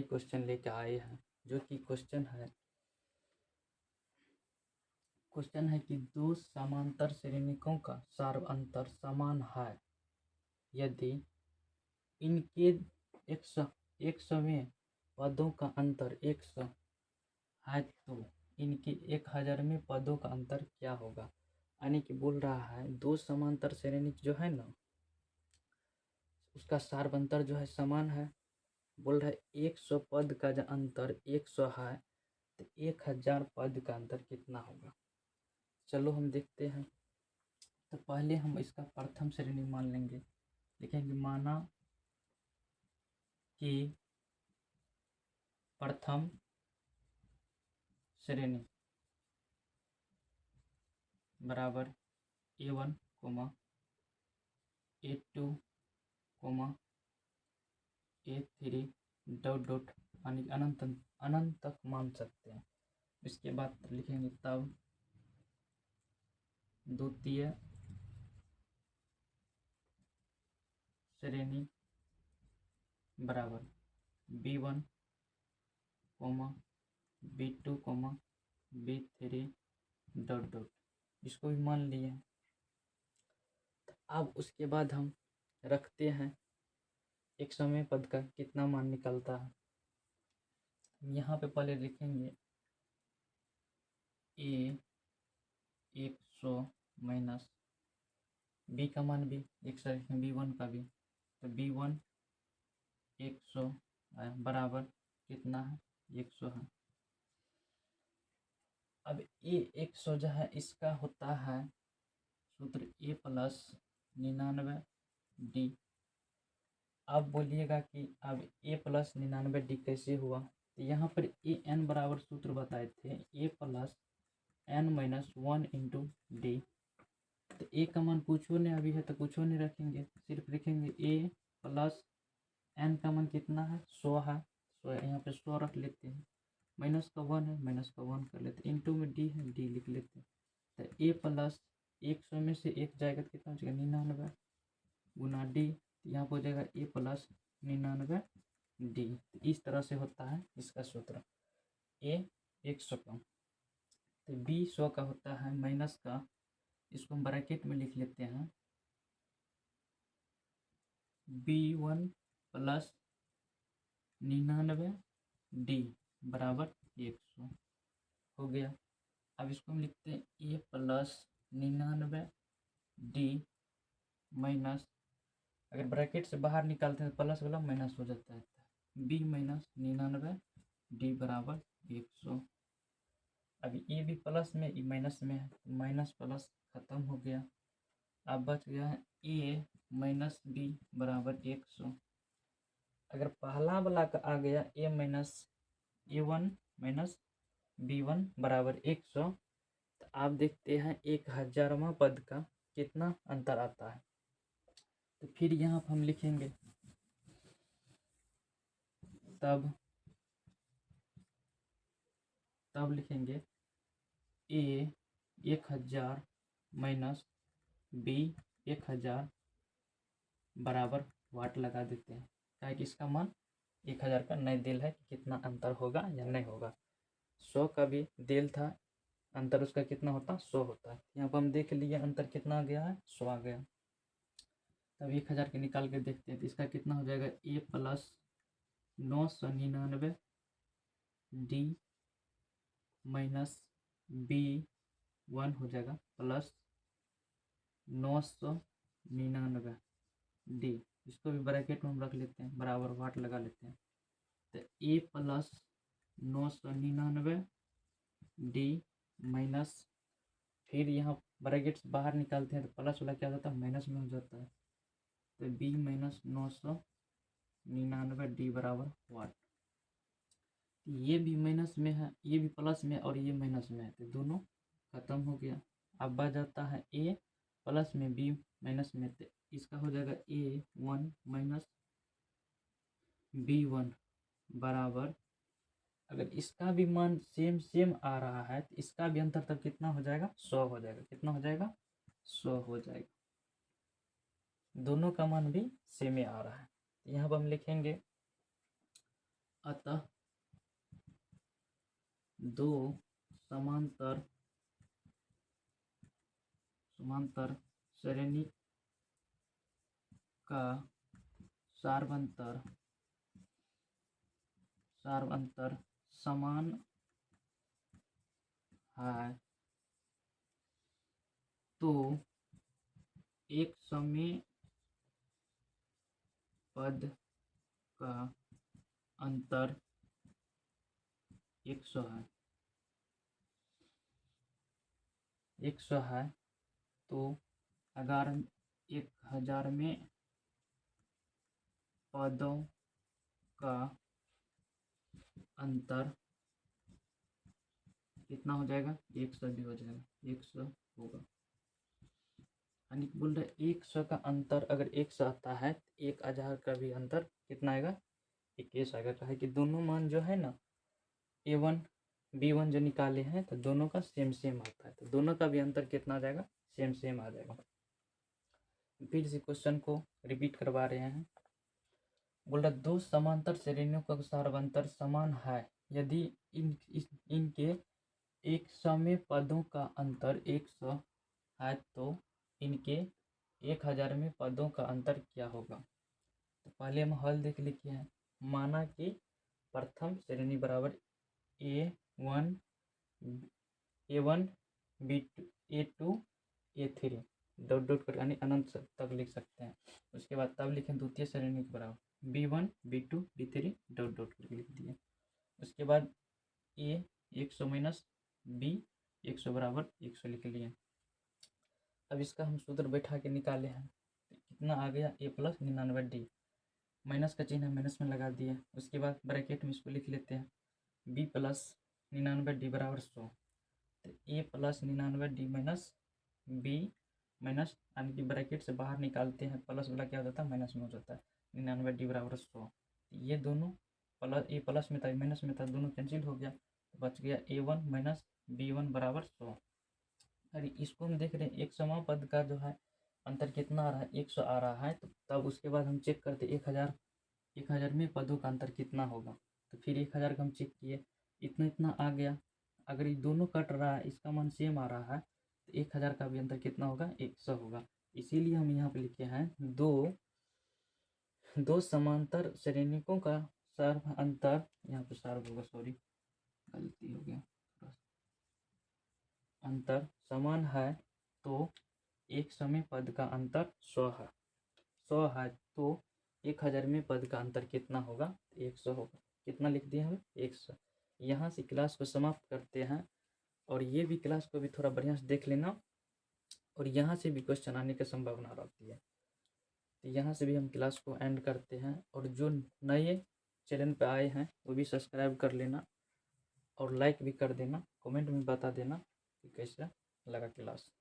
Question लेके आए हैं, जो कि क्वेश्चन है कि दो समांतर श्रेणिकों का सार अंतर समान है यदि इनके एक सौवें पदों का अंतर 100 है तो इनके 1000वें पदों का अंतर क्या होगा। यानी कि बोल रहा है दो समांतर श्रेणी जो है ना, उसका सार अंतर जो है समान है। बोल रहा है 100 पद का जो अंतर 100 है तो 1000 पद का अंतर कितना होगा। चलो हम देखते हैं। तो पहले हम इसका प्रथम श्रेणी मान लेंगे। लिखेंगे माना कि प्रथम श्रेणी बराबर A1, A2, A3 dot dot यानी अनंत तक मान सकते हैं। इसके बाद लिखेंगे तब द्वितीय श्रेणी बराबर B1, B2, B3 dot dot, इसको भी मान लिए। अब उसके बाद हम रखते हैं 100वें पद का कितना मान निकलता है। यहाँ पे पहले लिखेंगे A 100 माइनस B का मान भी 100 लिखेंगे, B1 का भी। तो B1 100 बराबर कितना है 100 है। अब A 100 जो है इसका होता है सूत्र A प्लस 99D। अब बोलिएगा कि अब A प्लस 99D कैसे हुआ। तो यहाँ पर AN बराबर सूत्र बताए थे A plus N minus 1 into D. तो A का मान कुछ नहीं अभी है तो कुछ नहीं रखेंगे, सिर्फ लिखेंगे A प्लस N का मान कितना है 100 है। 100 यहाँ पे 100 रख लेते हैं, माइनस का 1 है माइनस का 1 कर लेते हैं, इंटू में D है D लिख लेते हैं। तो A प्लस 100 में से 1 जाएगा तो कितना हो जाएगा 99 गुना D। यहाँ पर हो जाएगा A प्लस 99D। इस तरह से होता है इसका सूत्र A 100 का। तो B 100 का होता है माइनस का, इसको हम ब्रैकेट में लिख लेते हैं B1 प्लस 99D बराबर 100 हो गया। अब इसको हम लिखते हैं A प्लस 99D माइनस, अगर ब्रैकेट से बाहर निकालते हैं तो प्लस वाला माइनस हो जाता है, B माइनस 99D बराबर 100। अभी ये भी प्लस में ये माइनस में है, माइनस प्लस खत्म हो गया। अब बच गया है A माइनस B बराबर 100। अगर पहला वाला का आ गया A minus A1 minus B1 बराबर 100, तो आप देखते हैं 1000वां पद का कितना अंतर आता है। तो फिर यहाँ पर हम लिखेंगे तब लिखेंगे A 1000 माइनस B 1000 बराबर वाट लगा देते हैं, क्या कि इसका मान 1000 का नहीं दिल है कि कितना अंतर होगा या नहीं होगा। 100 का भी दिल था, अंतर उसका कितना होता 100 होता है। यहाँ पर हम देख लिए अंतर कितना आ गया है 100 आ गया। तब 1000 के निकाल के देखते हैं तो इसका कितना हो जाएगा A plus 999D minus B1 हो जाएगा प्लस 999D। इसको भी ब्रैकेट में हम रख लेते हैं, बराबर वाट लगा लेते हैं। तो A प्लस 999D माइनस, फिर यहाँ ब्रैकेट से बाहर निकालते हैं तो प्लस वाला क्या होता है माइनस में हो जाता है। तो B माइनस 999D बराबर वाट। ये भी माइनस में है, ये भी प्लस में और ये माइनस में है, तो दोनों खत्म हो गया। अब बच जाता है A प्लस में B माइनस में, तो इसका हो जाएगा A1 माइनस B1 बराबर, अगर इसका भी मान सेम आ रहा है तो इसका भी अंतर तब कितना हो जाएगा 100 हो जाएगा। कितना हो जाएगा 100 हो जाएगा, दोनों का मान भी सेम आ रहा है। तो यहाँ पर हम लिखेंगे अतः दो समांतर श्रेणी का सार्वंतर समान है तो एक समय पद का अंतर 100 है। 100 है तो अगर 1000 में पदों का अंतर कितना हो जाएगा? 100 भी हो जाएगा, 100 होगा। यानी कि बोल रहे 100 का अंतर अगर 100 आता है तो 1000 का भी अंतर कितना आएगा? 21 आएगा। कहा है कि दोनों मान जो है ना A1 B1 जो निकाले हैं तो दोनों का सेम आता है, तो दोनों का भी अंतर कितना आ जाएगा? सेम आ जाएगा। फिर इसी क्वेश्चन को रिपीट करवा रहे हैं। बोल रहा दो समांतर श्रेणियों का सार्वंतर समान है यदि इनके 100 में पदों का अंतर 100 है तो इनके 1000 में पदों का अंतर क्या होगा? तो पहले हम हल देख लिखे हैं। माना कि प्रथम श्रेणी बराबर A1 B2 A2 A3 dot कर यानी अनंत तक लिख सकते हैं। उसके बाद तब लिखें द्वितीय श्रेणी के बराबर B1 B2 B3 डॉट करके लिख दिए। उसके बाद A 100 माइनस B 100 बराबर 100 लिख लिए। अब इसका हम सूत्र बैठा के निकाले हैं तो कितना आ गया? A प्लस 99D, माइनस का चिन्ह माइनस में लगा दिया। उसके बाद ब्रैकेट में इसको लिख लेते हैं B प्लस 99D बराबर 100, तो A plus 99D minus B minus यानी कि ब्रैकेट से बाहर निकालते हैं, प्लस वाला क्या हो जाता है? माइनस में हो जाता है। 99D बराबर 100, ये दोनों प्लस A प्लस में था माइनस में था, दोनों कैंसिल हो गया, तो बच गया A1 माइनस B1 बराबर 100। अरे इसको हम देख रहे हैं एक समा पद का जो है अंतर कितना आ रहा है? 100 आ रहा है। तो तब उसके बाद हम चेक करते 1000 में पदों का अंतर कितना होगा। तो फिर 1000 का हम चेक किए, इतना आ गया। अगर ये दोनों कट रहा है, इसका मान सेम आ रहा है, तो 1000 का भी अंतर कितना होगा? 100 होगा। इसीलिए हम यहाँ पे लिखे हैं दो समांतर श्रेणिकों का सर्व अंतर, यहाँ पे सर्व होगा, सॉरी गलती हो गया, अंतर समान है तो एक समय पद का अंतर 100 है। 100 है तो 1000 में पद का अंतर कितना होगा? 100 होगा। कितना लिख दिए हम? 100। यहाँ से क्लास को समाप्त करते हैं और ये भी क्लास को भी थोड़ा बढ़िया से देख लेना, और यहाँ से भी क्वेश्चन आने की संभावना रहती है। तो यहाँ से भी हम क्लास को एंड करते हैं, और जो नए चैनल पे आए हैं वो भी सब्सक्राइब कर लेना और लाइक भी कर देना, कमेंट में बता देना कि कैसा लगा क्लास।